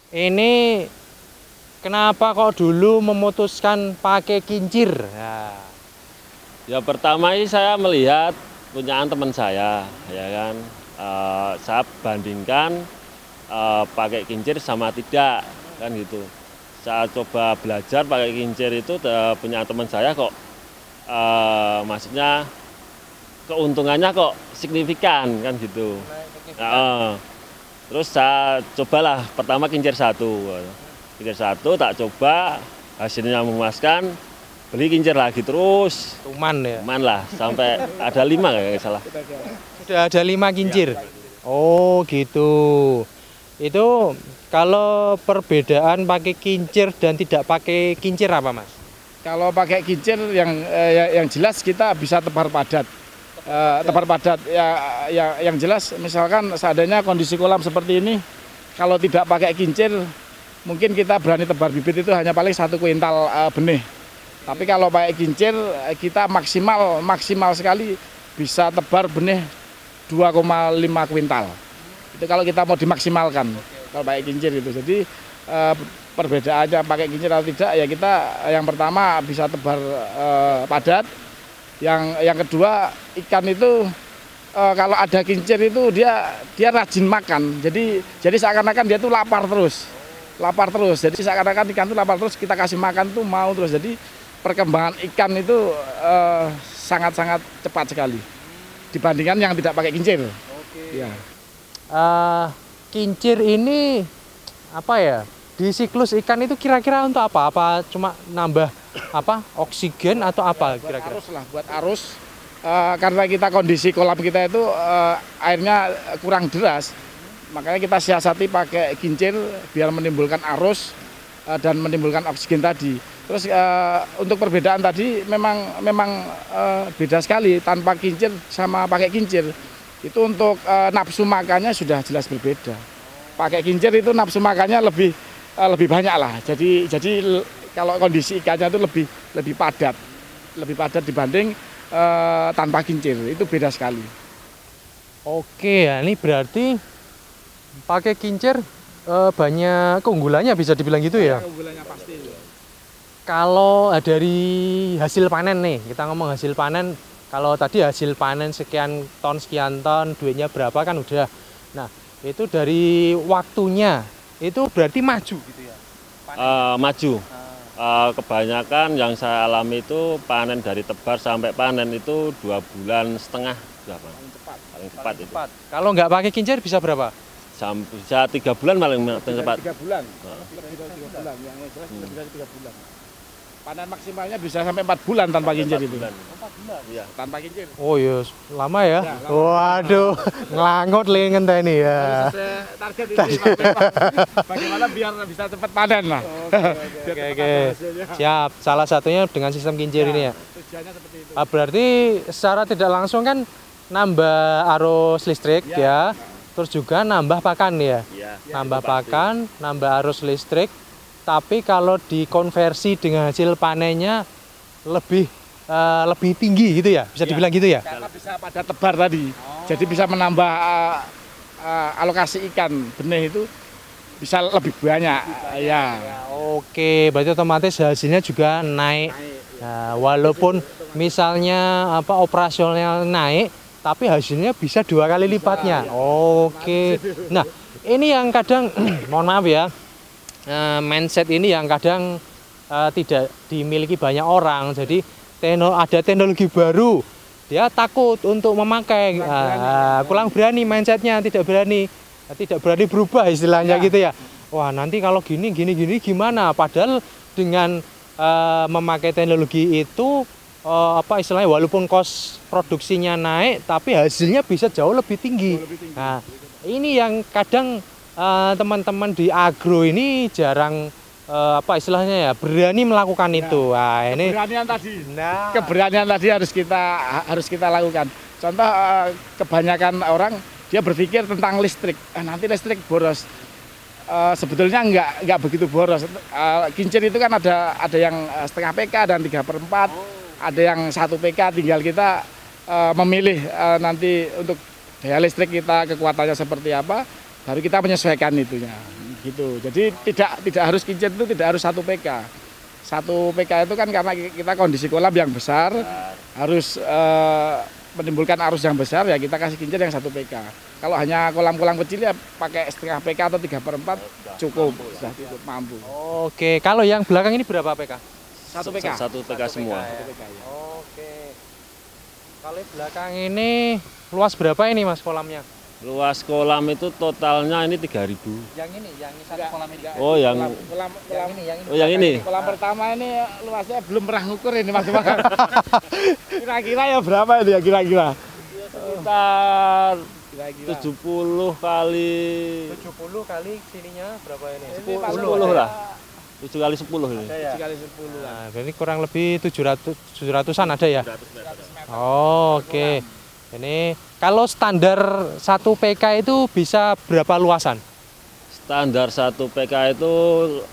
ini kenapa kok dulu memutuskan pakai kincir? Nah, Ya pertama ini saya melihat punyaan teman saya, ya kan. Saya bandingkan pakai kincir sama tidak, kan gitu. Saya coba belajar pakai kincir itu punya teman saya kok, maksudnya keuntungannya kok signifikan, kan gitu. Terus saya cobalah pertama kincir satu tak coba, hasilnya memuaskan, beli kincir lagi terus. Tuman ya. Aman lah, sampai ada 5 kayak salah. Sudah ada 5 kincir. Oh gitu. Itu kalau perbedaan pakai kincir dan tidak pakai kincir apa, Mas? Kalau pakai kincir yang jelas kita bisa tebar padat. Tebar padat yang jelas misalkan seandainya kondisi kolam seperti ini, kalau tidak pakai kincir mungkin kita berani tebar bibit itu hanya paling 1 kuintal benih. Tapi kalau pakai kincir kita maksimal sekali bisa tebar benih 2,5 kuintal. Itu kalau kita mau dimaksimalkan kalau pakai kincir itu. Jadi perbedaannya pakai kincir atau tidak ya kita yang pertama bisa tebar padat. Yang kedua ikan itu kalau ada kincir itu dia rajin makan. Jadi seakan-akan dia tuh lapar terus. Jadi seakan-akan ikan itu lapar terus, kita kasih makan tuh mau terus. Jadi perkembangan ikan itu sangat-sangat cepat sekali dibandingkan yang tidak pakai kincir. Oke. Ya. Kincir ini apa ya? Di siklus ikan itu kira-kira untuk apa? Apa cuma nambah oksigen atau apa kira-kira? Arus lah, buat arus. Karena kita kondisi kolam kita itu airnya kurang deras, makanya kita siasati pakai kincir biar menimbulkan arus dan menimbulkan oksigen tadi. Terus untuk perbedaan tadi memang beda sekali tanpa kincir sama pakai kincir. Itu untuk nafsu makannya sudah jelas berbeda. Pakai kincir itu nafsu makannya lebih banyak lah. Jadi kalau kondisi ikannya itu lebih padat dibanding tanpa kincir. Itu beda sekali. Oke, ya ini berarti pakai kincir banyak keunggulannya bisa dibilang gitu ya? Keunggulannya pasti. Kalau dari hasil panen nih, kita ngomong hasil panen, kalau tadi hasil panen sekian ton, duitnya berapa kan udah. Nah, itu dari waktunya, itu berarti maju gitu ya? Maju. Kebanyakan yang saya alami itu panen dari tebar sampai panen itu 2,5 bulan. Paling cepat itu. Kalau nggak pakai kincir bisa berapa? Bisa 3 bulan paling cepat. 3 bulan. Lebih dari 3 bulan. Yang jelas lebih dari 3 bulan. Panen maksimalnya bisa sampai 4 bulan tanpa kincir itu. 4 bulan. Iya. Tanpa kincir. Oh iya, lama ya? Ya, lama. Waduh, ngelangot lengan ini ya. Target ini bagaimana biar bisa cepat panen lah. Oke. Siap. Salah satunya dengan sistem kincir ini ya. Tujuannya seperti itu. Berarti secara tidak langsung kan nambah arus listrik ya. Terus juga nambah pakan ya. Nambah pakan, nambah arus listrik. Tapi kalau dikonversi dengan hasil panennya lebih tinggi gitu ya, bisa dibilang gitu ya? Karena bisa pada tebar tadi, jadi bisa menambah alokasi ikan benih itu bisa lebih banyak. Ya. Oke, berarti otomatis hasilnya juga naik. Nah, walaupun misalnya operasional naik, tapi hasilnya bisa 2 kali lipatnya. Oke. Nah, ini yang kadang, mohon maaf ya. Mindset ini yang kadang tidak dimiliki banyak orang. Jadi ada teknologi baru, dia takut untuk memakai, kurang berani mindsetnya, tidak berani berubah istilahnya gitu ya. Wah nanti kalau gini gimana? Padahal dengan memakai teknologi itu istilahnya walaupun kos produksinya naik, tapi hasilnya bisa jauh lebih tinggi. Nah ini yang kadang teman-teman di agro ini jarang istilahnya ya berani melakukan itu. Nah, ini keberanian tadi harus kita lakukan. Contoh kebanyakan orang dia berpikir tentang listrik. Nanti listrik boros. Sebetulnya nggak begitu boros. Kincir itu kan ada yang setengah PK dan 3/4, ada yang 1 PK. Tinggal kita memilih nanti untuk daya listrik kita kekuatannya seperti apa. Baru kita menyesuaikan itunya. gitu. Jadi tidak harus kincir itu tidak harus 1 PK. 1 PK itu kan karena kita kondisi kolam yang besar, harus menimbulkan arus yang besar, ya kita kasih kincir yang 1 PK. Kalau hanya kolam-kolam kecil ya pakai setengah PK atau 3/4 cukup, sudah cukup mampu. Oke, kalau yang belakang ini berapa PK? 1 PK. 1 PK semua. Oke. Kalau yang belakang ini luas berapa ini Mas kolamnya? Luas kolam itu totalnya ini 3.000. Yang ini, yang satu kolam ini. Oh, yang Oh, yang ini. Kolam pertama ini luasnya belum pernah ngukur ini Mas. Kira-kira ya berapa itu ya kira-kira? Sekitar 70 kali 70 kali sininya berapa ini? 10 lah. 7 kali 10 ini. 7 kali 10 lah. Nah, berarti kurang lebih 700-an ada ya? Oh, oke. Ini kalau standar 1 PK itu bisa berapa luasan? Standar 1 PK itu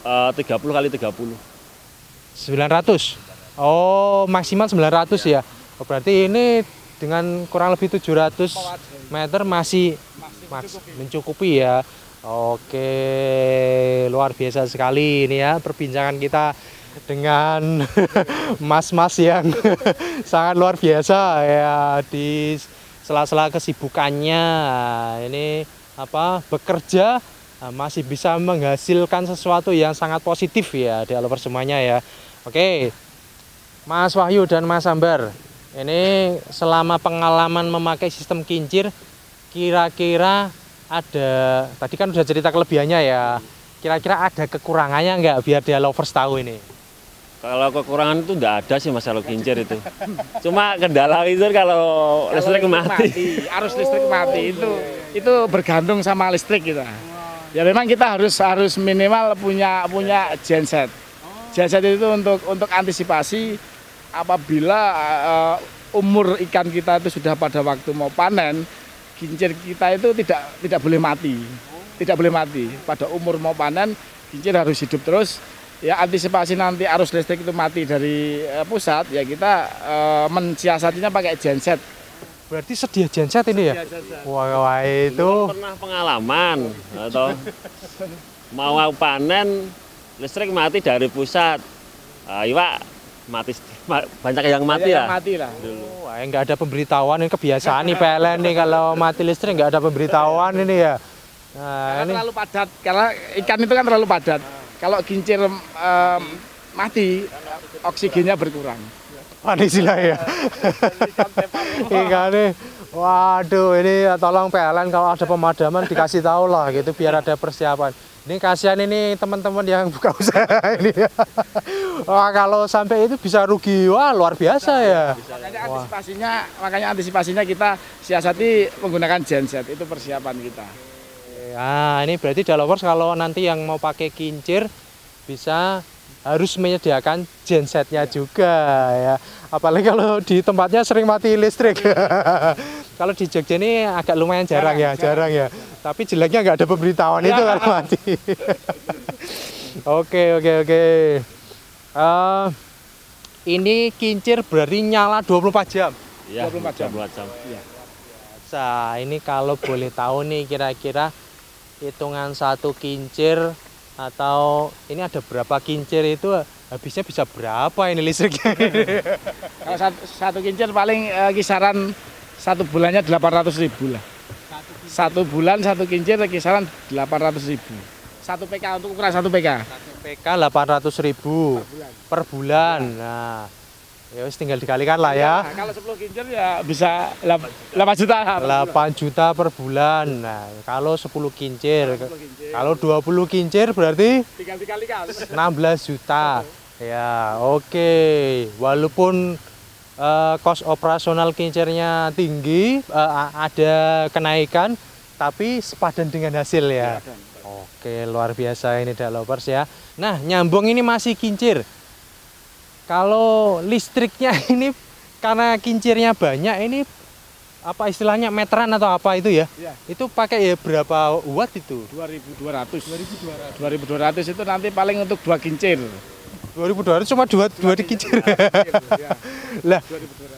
30 kali 30. 900. Oh, maksimal 900 ya. Oh, berarti ini dengan kurang lebih 700 meter masih mencukupi ya. Oke, luar biasa sekali ini ya perbincangan kita dengan mas-mas yang sangat luar biasa ya di sela-sela kesibukannya ini bekerja masih bisa menghasilkan sesuatu yang sangat positif ya developer semuanya ya. Oke, Mas Wahyu dan Mas Ambar, ini selama pengalaman memakai sistem kincir kira-kira ada, tadi kan udah cerita kelebihannya ya, kira-kira ada kekurangannya nggak biar developers tahu ini? Kalau kekurangan itu enggak ada sih masalah kincir itu. Cuma kendala itu kalau listrik mati. Arus listrik mati itu bergantung sama listrik kita. Ya memang kita harus minimal punya genset. Genset itu untuk antisipasi apabila umur ikan kita itu sudah pada waktu mau panen, kincir kita itu tidak boleh mati. Tidak boleh mati. Pada umur mau panen, kincir harus hidup terus. Ya antisipasi nanti arus listrik itu mati dari pusat, ya kita mensiasatinya pakai genset. Berarti sedia genset ini ya? Wah itu Pernah pengalaman atau mau panen listrik mati dari pusat. Iya, mati banyak yang mati lah. Mati lah. dulu. Wah, nggak ada pemberitahuan, ini kebiasaan nih PLN nih kalau mati listrik nggak ada pemberitahuan ini ya. Nah, ini terlalu padat, karena ikan itu kan terlalu padat. Kalau kincir mati, oksigennya berkurang. Panik sila ya. Ikannya, waduh ini tolong PLN kalau ada pemadaman dikasih tahu lah gitu biar ada persiapan. Ini kasihan ini teman-teman yang buka usaha ini. Wah kalau sampai itu bisa rugi, wah luar biasa ya. Makanya antisipasinya kita siasati menggunakan genset, itu persiapan kita. Nah, ini berarti developers kalau nanti yang mau pakai kincir bisa harus menyediakan gensetnya juga ya. Apalagi kalau di tempatnya sering mati listrik. Kalau di Jogja ini agak lumayan jarang ya. Tapi jeleknya nggak ada pemberitahuan itu kalau mati. Oke. Ini kincir berarti nyala 24 jam. Iya, 24 jam. Ya. Ini kalau boleh tahu nih kira-kira hitungan 1 kincir atau ini ada berapa kincir itu habisnya bisa berapa ini listriknya? Kalau satu kincir paling kisaran 1 bulannya 800.000 lah. 1 bulan 1 kincir kisaran 800.000. 1 PK untuk ukuran 1 PK. 1 PK 800.000 per bulan. Nah, ya tinggal dikalikan lah ya. Kalau 10 kincir ya bisa 8 juta. 8 juta per bulan. Nah, kalau 10 kincir. Kalau 20 kincir berarti tinggal dikalikan 16 juta. Ya, oke. Walaupun kos operasional kincirnya tinggi, ada kenaikan, tapi sepadan dengan hasil ya. Oke, luar biasa ini developers ya. Nah, nyambung ini masih kincir. Kalau listriknya ini karena kincirnya banyak ini apa istilahnya meteran atau apa itu ya? Ya. Itu pakai ya berapa watt itu? 2200. 2200 itu nanti paling untuk 2 kincir. 2200 cuma dua kincir. Ya. Lah,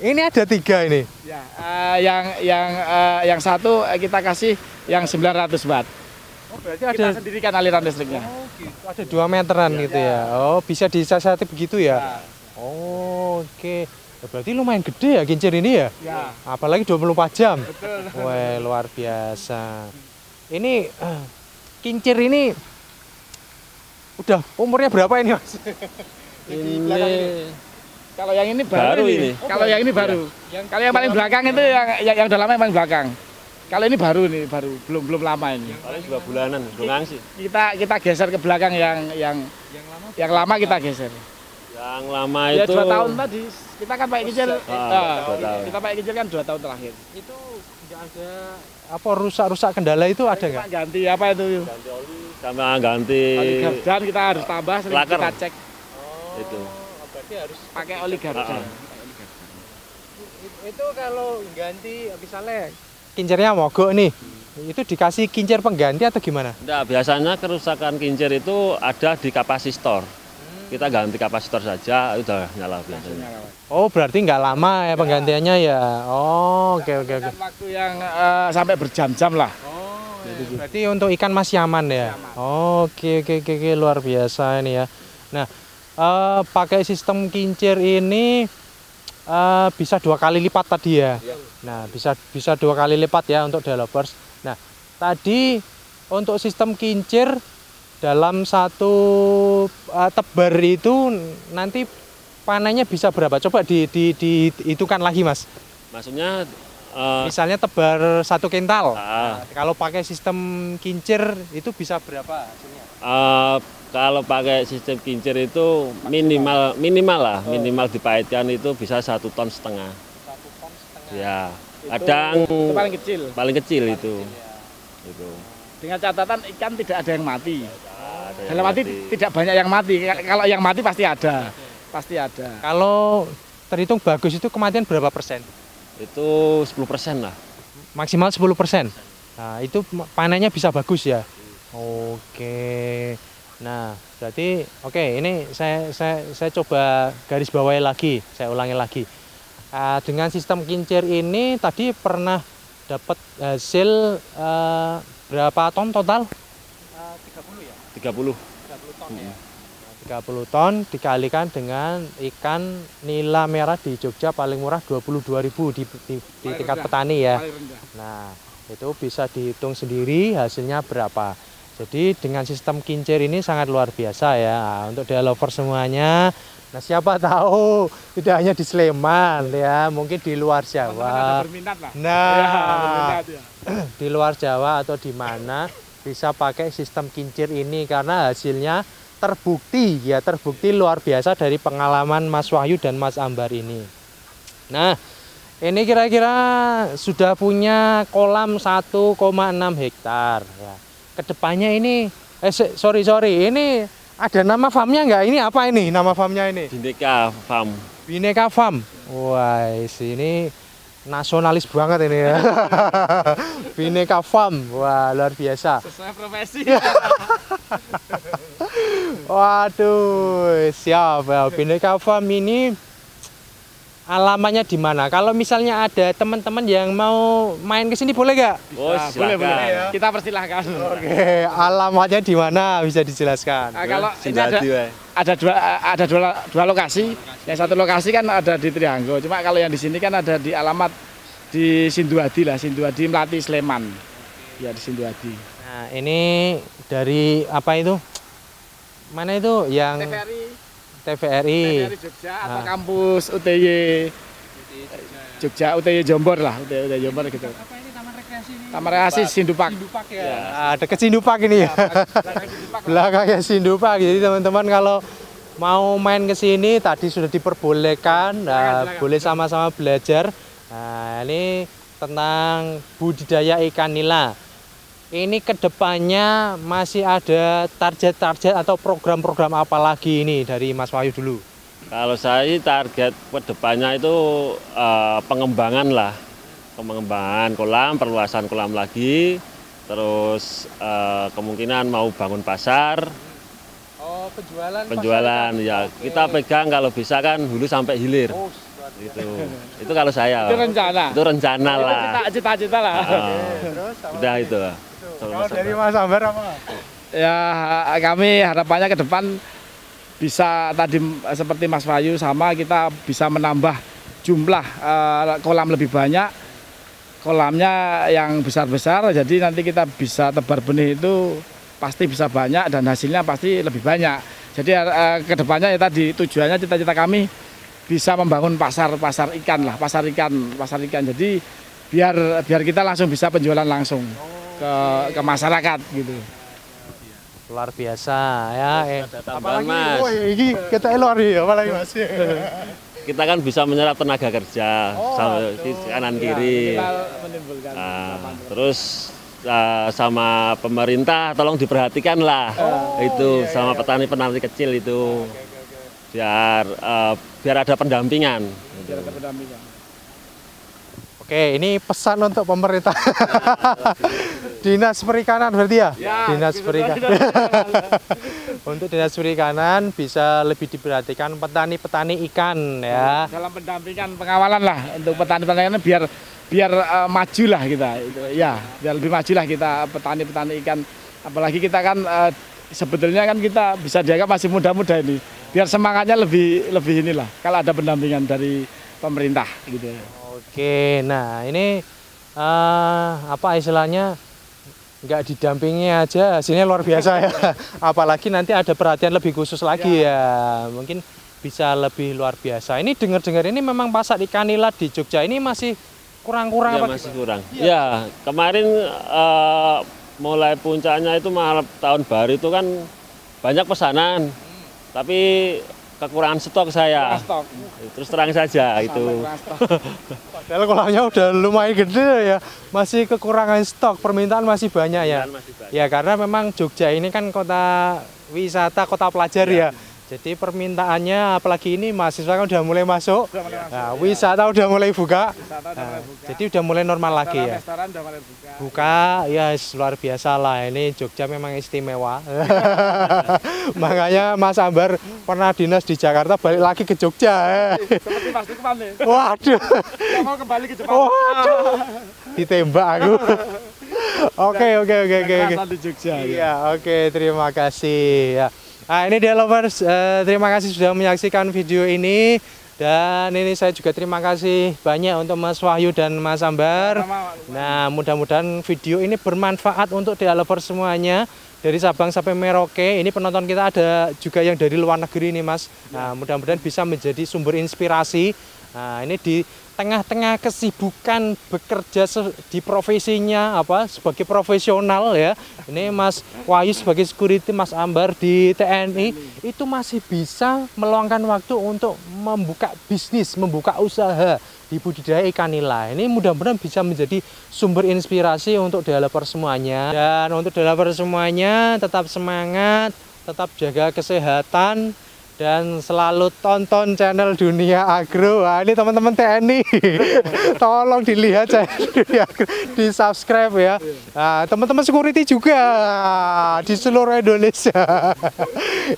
ini ada 3 ini. Ya, yang satu kita kasih yang 900 watt. Oh, berarti Kita ada sendirikan aliran listriknya. gitu. Ada 2 meteran gitu ya. Oh, bisa disiasati begitu ya. Ya. Oh, oke. Ya, berarti lumayan gede ya kincir ini ya. Ya. Apalagi 24 jam. Betul. Wah, luar biasa. Ini kincir ini udah umurnya berapa ini, Mas? Ini Kalau yang ini Baru baru, ini. Kalau yang ini baru. Kalau yang paling belakang itu yang udah lama yang paling belakang. Kalau ini baru nih, belum lama ini. paling 2 bulanan, belum sih. Kita geser ke belakang yang lama kita geser. Yang lama Ya itu 2 tahun tadi. Kita kan pakai kincir. 2 tahun. Kita pakai kincir kan 2 tahun terakhir. Itu enggak ada apa rusak-rusak kendala itu ada nggak? Kita ganti apa itu? ganti oli sama ganti Oli gardan kita harus tambah, sering Laker. kita cek itu. Berarti harus pakai oli gardan. itu kalau ganti misalnya kincirnya mogok nih. Itu dikasih kincir pengganti atau gimana? Enggak, biasanya kerusakan kincir itu ada di kapasitor. Kita ganti kapasitor saja, udah nyala biasanya. Oh, berarti nggak lama ya penggantiannya ya. Oh, oke. Waktu yang sampai berjam-jam lah. Berarti untuk ikan masih aman ya. Oke, luar biasa ini ya. Nah, pakai sistem kincir ini bisa 2 kali lipat tadi ya. Nah, bisa 2 kali lipat ya untuk developers. Nah, tadi untuk sistem kincir dalam satu tebar itu nanti panennya bisa berapa? Coba dihitungkan lagi, Mas. Maksudnya Misalnya tebar 1 kintal. ah, Kalau pakai sistem kincir itu bisa berapa hasilnya? kalau pakai sistem kincir itu minimal lah, minimal dipaitkan itu bisa 1,5 ton. 1,5 ton. Ya, kadang Itu paling kecil. itu. Itu. Dengan catatan ikan tidak ada yang mati. Ada yang Dalam arti mati. tidak banyak yang mati. Kalau yang mati pasti ada. Pasti ada. Kalau terhitung bagus itu kematian berapa persen? Itu 10% lah. Maksimal 10%. Nah, itu panennya bisa bagus ya. Oke. Nah, berarti ini saya coba garis bawahi lagi, saya ulangi lagi. Dengan sistem kincir ini tadi pernah dapat hasil berapa ton total? 30 ya. 30. 30 ton ya. 30 ton dikalikan dengan ikan nila merah di Jogja paling murah 22.000 di tingkat petani ya. Nah, itu bisa dihitung sendiri hasilnya berapa. Jadi dengan sistem kincir ini sangat luar biasa ya. Nah, untuk developer semuanya. Nah, siapa tahu tidak hanya di Sleman ya, mungkin di luar Jawa. Nah, di luar Jawa atau di mana bisa pakai sistem kincir ini karena hasilnya terbukti luar biasa dari pengalaman Mas Wahyu dan Mas Ambar ini. Nah, ini kira-kira sudah punya kolam 1,6 hektar. Ya. Kedepannya ini, sorry, ini ada nama farmnya nggak? Ini apa ini nama farmnya ini? Bhinneka Farm. Bhinneka Farm. Wah, ini nasionalis banget ini ya. Bhinneka Farm. Wah, luar biasa. Sesuai profesi. Waduh, siap ya. Bhinneka Farm ini alamannya di mana? Kalau misalnya ada teman-teman yang mau main ke sini boleh nggak? Oh, Boleh. silakan. Kita persilahkan. Oke, alamatnya di mana bisa dijelaskan? Kalau ini Sindadi, weh. ada dua lokasi. Yang satu lokasi kan ada di Trianggo. Cuma kalau yang di sini kan ada di alamat di Sinduadi lah, Sinduadi Melati Sleman. Ya di Sinduadi. Nah, ini dari apa itu? Mana itu yang TVRI? Jogja atau kampus UTY Jogja, UTY Jombor lah, UTY Jombor gitu. Apa ini taman rekreasi ini? Taman rekreasi Sindupak. Sindupak ya. Deket Sindupak ini ya. Belakangnya Sindupak. Jadi teman-teman kalau mau main ke sini tadi sudah diperbolehkan, boleh sama-sama belajar. Nah, ini tentang budidaya ikan nila. Ini kedepannya masih ada target-target atau program-program apa lagi ini dari Mas Wahyu dulu? Kalau saya target kedepannya itu pengembangan lah, pengembangan kolam, perluasan kolam lagi, terus kemungkinan mau bangun pasar. Oh, Penjualan ya kita pegang kalau bisa kan hulu sampai hilir. Itu kalau saya. Itu rencana. Itu rencana lah. Cita-cita lah. Terus Udah itu. Kalau dari Mas Ambar apa? Ya kami harapannya ke depan bisa tadi seperti Mas Wahyu sama kita bisa menambah jumlah kolam lebih banyak, kolamnya yang besar-besar, jadi nanti kita bisa tebar benih itu pasti bisa banyak dan hasilnya pasti lebih banyak. Jadi ke depannya ya tadi tujuannya cita-cita kami bisa membangun pasar ikan lah, pasar ikan. Jadi biar kita langsung bisa penjualan langsung ke masyarakat gitu. Luar biasa ya. Tambahan, Mas. Oh, ini kita luar ya, apalagi Mas. Kita kan bisa menyerap tenaga kerja sampai kanan kiri. Kita menimbulkan Terus sama pemerintah tolong diperhatikan lah itu sama petani-petani kecil itu biar ada pendampingan. biar ada pendampingan. Oke, ini pesan untuk pemerintah. Dinas Perikanan berarti ya? Dinas Perikanan. Untuk Dinas Perikanan bisa lebih diperhatikan petani-petani ikan ya. Dalam pendampingan pengawalan lah untuk petani-petani biar maju lah kita. Ya, biar lebih maju lah kita petani-petani ikan. Apalagi kita kan sebetulnya kan kita bisa dianggap masih muda-muda ini. Biar semangatnya lebih inilah kalau ada pendampingan dari pemerintah gitu. Oke, nah ini apa istilahnya nggak didampingi aja hasilnya luar biasa ya. Apalagi nanti ada perhatian lebih khusus lagi ya, mungkin bisa lebih luar biasa. Ini dengar-dengar ini memang pasar ikan nila di Jogja ini masih kurang-kurang Ya, apa? masih kurang. Ya, kemarin mulai puncaknya itu malam tahun baru itu kan banyak pesanan, tapi kekurangan stok saya. Stok. Terus terang saja itu. Padahal kolamnya udah lumayan gede ya, masih kekurangan stok, permintaan masih banyak ya. Ya karena memang Jogja ini kan kota wisata, kota pelajar ya. Jadi permintaannya apalagi ini mahasiswa kan udah mulai masuk, nah, wisata udah mulai buka, jadi udah mulai normal lagi ya. Restoran udah mulai Buka, ya luar biasa lah, ini Jogja memang istimewa. Makanya Mas Ambar pernah dinas di Jakarta balik lagi ke Jogja. Seperti Mas Lukman nih. Waduh, Nggak mau kembali ke Jepang. waduh, ditembak aku. Oke. Kekerasan di Jogja. Iya, oke, terima kasih. Ya. Nah, ini developers, terima kasih sudah menyaksikan video ini. Dan ini saya juga terima kasih banyak untuk Mas Wahyu dan Mas Ambar. Nah, mudah-mudahan video ini bermanfaat untuk developers semuanya. Dari Sabang sampai Merauke, ini penonton kita ada juga yang dari luar negeri nih Mas. Nah, mudah-mudahan bisa menjadi sumber inspirasi. Nah, ini di tengah-tengah kesibukan bekerja di profesinya sebagai profesional ya. Ini Mas Wahyu sebagai security, Mas Ambar di TNI itu masih bisa meluangkan waktu untuk membuka bisnis, membuka usaha di budidaya ikan nila. Ini mudah-mudahan bisa menjadi sumber inspirasi untuk developer semuanya. Dan untuk developer semuanya tetap semangat, tetap jaga kesehatan, dan selalu tonton channel Dunia Agro. Wah, ini teman-teman TNI, tolong dilihat channel Dunia Agro, di subscribe ya. Nah, teman-teman security juga di seluruh Indonesia.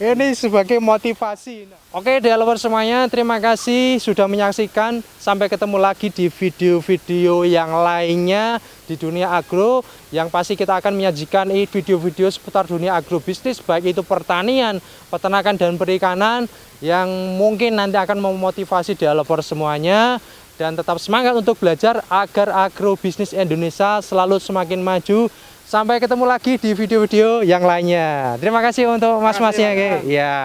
Ini sebagai motivasi. Oke, developer semuanya, terima kasih sudah menyaksikan. Sampai ketemu lagi di video-video yang lainnya di Dunia Agro. Yang pasti kita akan menyajikan video-video seputar dunia agrobisnis, baik itu pertanian, peternakan, dan perikanan, yang mungkin nanti akan memotivasi developer semuanya. Dan tetap semangat untuk belajar agar agrobisnis Indonesia selalu semakin maju. Sampai ketemu lagi di video-video yang lainnya. Terima kasih untuk mas-masnya. Ya.